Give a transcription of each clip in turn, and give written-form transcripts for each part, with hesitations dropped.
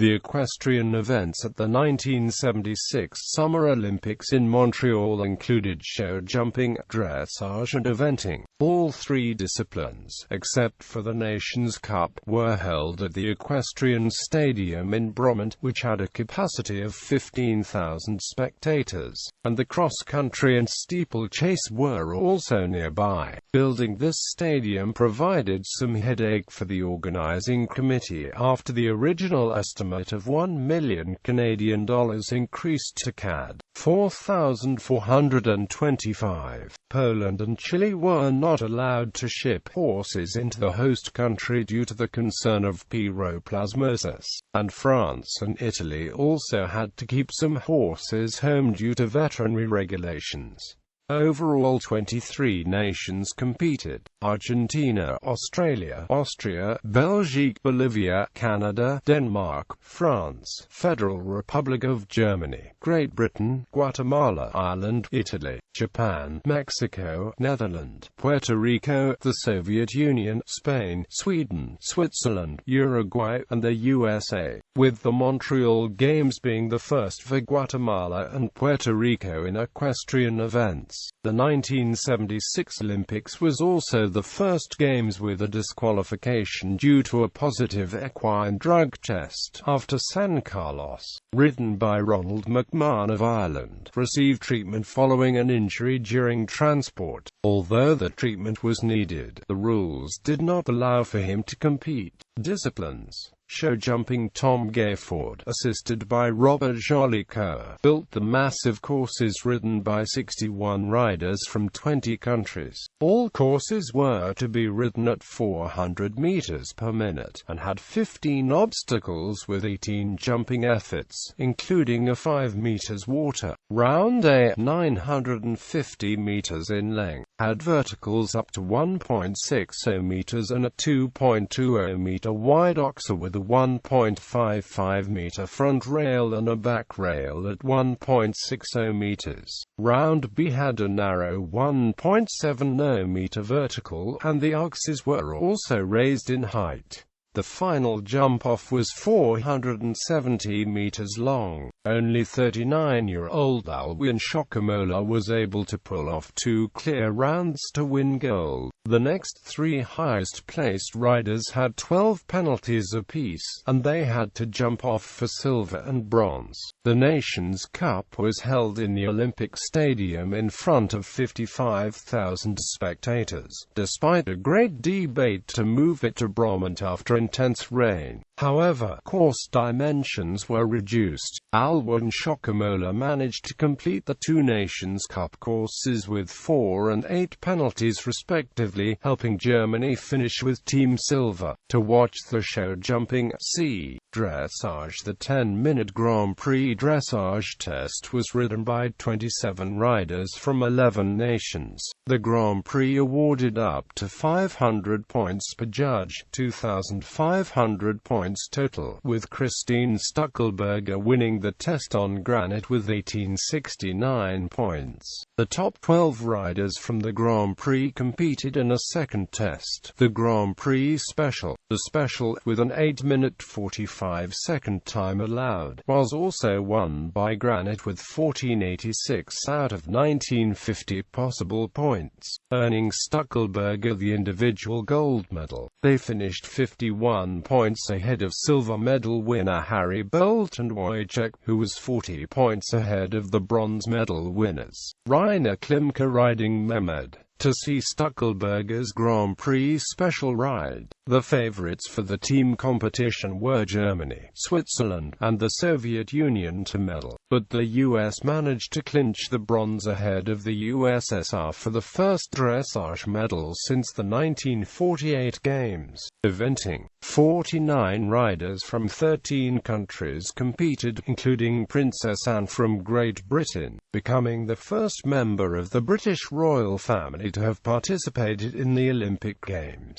The equestrian events at the 1976 Summer Olympics in Montreal included show jumping, dressage and eventing. All three disciplines, except for the Nations Cup, were held at the Equestrian Stadium in Bromont, which had a capacity of 15,000 spectators, and the cross-country and steeplechase were also nearby. Building this stadium provided some headache for the organizing committee after the original estimate of $1 million Canadian increased to CAD 4,425. Poland and Chile were not allowed to ship horses into the host country due to the concern of Piroplasmosis, and France and Italy also had to keep some horses home due to veterinary regulations. Overall 23 nations competed: Argentina, Australia, Austria, Belgium, Bolivia, Canada, Denmark, France, Federal Republic of Germany, Great Britain, Guatemala, Ireland, Italy, Japan, Mexico, Netherlands, Puerto Rico, the Soviet Union, Spain, Sweden, Switzerland, Uruguay, and the USA, with the Montreal Games being the first for Guatemala and Puerto Rico in equestrian events. The 1976 Olympics was also the first Games with a disqualification due to a positive equine drug test, after San Carlos, ridden by Ronald McMahon of Ireland, received treatment following an injury during transport. Although the treatment was needed, the rules did not allow for him to compete. Disciplines: show jumping. Tom Gayford, assisted by Robert Jolicoeur, built the massive courses ridden by 61 riders from 20 countries. All courses were to be ridden at 400 meters per minute, and had 15 obstacles with 18 jumping efforts, including a 5 meters water. Round A, 950 meters in length, had verticals up to 1.60 meters and a 2.20 meter wide oxer with a 1.55 meter front rail and a back rail at 1.60 meters. Round B had a narrow 1.70 meter vertical, and the oxes were also raised in height. The final jump-off was 470 meters long. Only 39-year-old Alwin Shokamola was able to pull off 2 clear rounds to win gold. The next 3 highest-placed riders had 12 penalties apiece, and they had to jump off for silver and bronze. The Nations Cup was held in the Olympic Stadium in front of 55,000 spectators, despite a great debate to move it to Bromont after intense rain. However, course dimensions were reduced. Alwin Shokamola managed to complete the 2 Nations Cup courses with 4 and 8 penalties respectively, helping Germany finish with Team Silver. To watch the show jumping, see dressage. The 10-minute Grand Prix dressage test was ridden by 27 riders from 11 nations. The Grand Prix awarded up to 500 points per judge, 2,500 points total, with Christine Stuckelberger winning the test on granite with 1,869 points. The top 12 riders from the Grand Prix competed in a second test, the Grand Prix Special. The Special, with an 8-minute 45-second time allowed, was also won by granite with 1,486 out of 1,950 possible points, earning Stuckelberger the individual gold medal. They finished 51 points ahead of silver medal winner Harry Bolt and Wojciech, who was 40 points ahead of the bronze medal winners, Rainer Klimke riding Mehmed. To see Stuckelberger's Grand Prix Special ride, the favorites for the team competition were Germany, Switzerland, and the Soviet Union to medal, but the US managed to clinch the bronze ahead of the USSR for the first dressage medal since the 1948 Games. Eventing: 49 riders from 13 countries competed, including Princess Anne from Great Britain, becoming the first member of the British royal family to have participated in the Olympic Games.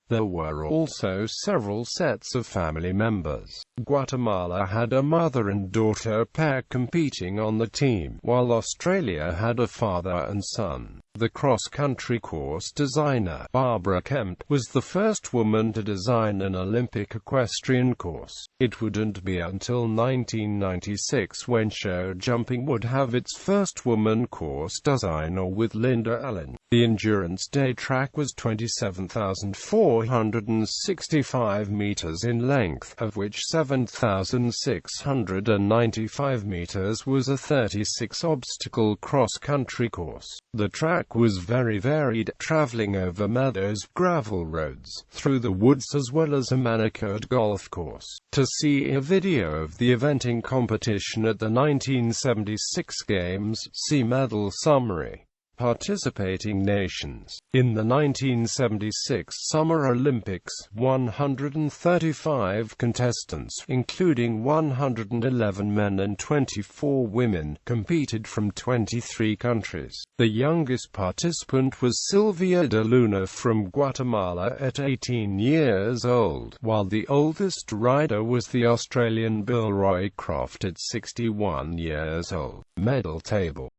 There were also several sets of family members. Guatemala had a mother and daughter pair competing on the team, while Australia had a father and son. The cross-country course designer, Barbara Kemp, was the first woman to design an Olympic equestrian course. It wouldn't be until 1996 when show jumping would have its first woman course designer with Linda Allen. The endurance day track was 27,465 meters in length, of which 7,695 meters was a 36-obstacle cross-country course. The track was very varied, traveling over meadows, gravel roads, through the woods as well as a manicured golf course. To see a video of the eventing competition at the 1976 Games, see medal summary. Participating nations. In the 1976 Summer Olympics, 135 contestants, including 111 men and 24 women, competed from 23 countries. The youngest participant was Silvia de Luna from Guatemala at 18 years old, while the oldest rider was the Australian Bill Roycroft at 61 years old. Medal table.